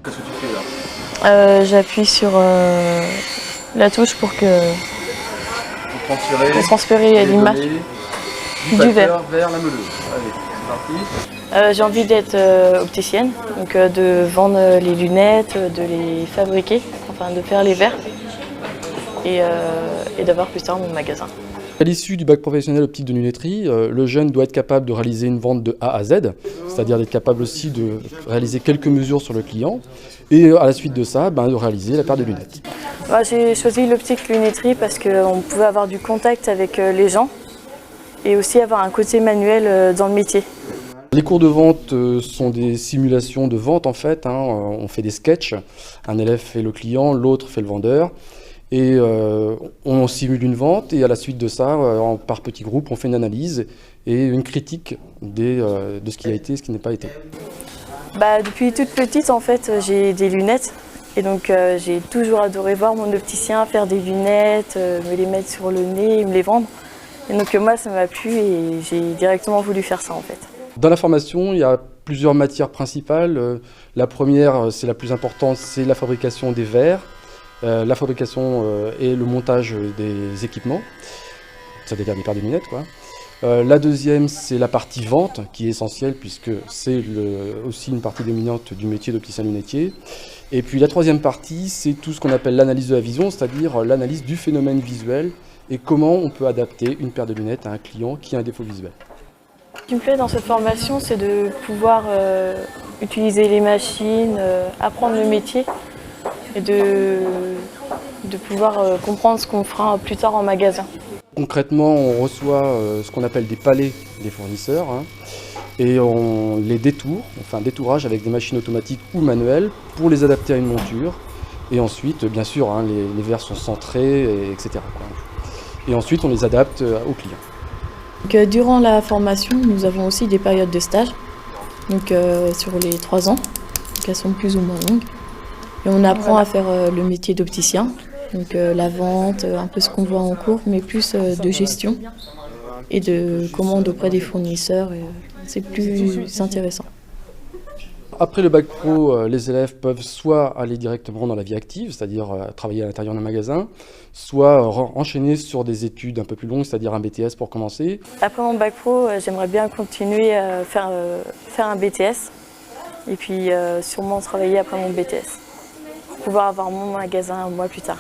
Qu'est-ce que tu fais là? J'appuie sur la touche pour Pour transférer l'image du verre. vers la meuleuse. Allez, c'est parti. J'ai envie d'être opticienne, donc de vendre les lunettes, de les fabriquer, enfin de faire les verres et d'avoir plus tard mon magasin. À l'issue du bac professionnel optique de lunetterie, le jeune doit être capable de réaliser une vente de A à Z, c'est-à-dire d'être capable aussi de réaliser quelques mesures sur le client, et à la suite de ça, de réaliser la paire de lunettes. J'ai choisi l'optique lunetterie parce qu'on pouvait avoir du contact avec les gens et aussi avoir un côté manuel dans le métier. Les cours de vente sont des simulations de vente en fait, on fait des sketchs, un élève fait le client, l'autre fait le vendeur. Et on simule une vente et à la suite de ça, par petits groupes, on fait une analyse et une critique de ce qui a été et ce qui n'a pas été. Depuis toute petite, en fait, j'ai des lunettes et donc j'ai toujours adoré voir mon opticien faire des lunettes, me les mettre sur le nez et me les vendre. Et donc moi, ça m'a plu et j'ai directement voulu faire ça en fait. Dans la formation, il y a plusieurs matières principales. La première, c'est la plus importante, c'est la fabrication des verres. La fabrication et le montage des équipements, c'est-à-dire des paires de lunettes, quoi. La deuxième, c'est la partie vente, qui est essentielle puisque c'est aussi une partie dominante du métier d'opticien lunetier. Et puis la troisième partie, c'est tout ce qu'on appelle l'analyse de la vision, c'est-à-dire l'analyse du phénomène visuel et comment on peut adapter une paire de lunettes à un client qui a un défaut visuel. Ce qui me plaît dans cette formation, c'est de pouvoir utiliser les machines, apprendre le métier et de pouvoir comprendre ce qu'on fera plus tard en magasin. Concrètement, on reçoit ce qu'on appelle des palets des fournisseurs et on les détourne, on fait un détourage avec des machines automatiques ou manuelles pour les adapter à une monture. Et ensuite, bien sûr, les verres sont centrés, etc. Et ensuite, on les adapte aux clients. Donc, durant la formation, nous avons aussi des périodes de stage, donc, sur les 3 ans, donc elles sont plus ou moins longues. Et on apprend à faire le métier d'opticien, donc la vente, un peu ce qu'on voit en cours, mais plus de gestion et de commande auprès des fournisseurs. C'est plus intéressant. Après le bac pro, les élèves peuvent soit aller directement dans la vie active, c'est-à-dire travailler à l'intérieur d'un magasin, soit enchaîner sur des études un peu plus longues, c'est-à-dire un BTS pour commencer. Après mon bac pro, j'aimerais bien continuer à faire un BTS et puis sûrement travailler après mon BTS. Pouvoir avoir mon magasin un mois plus tard.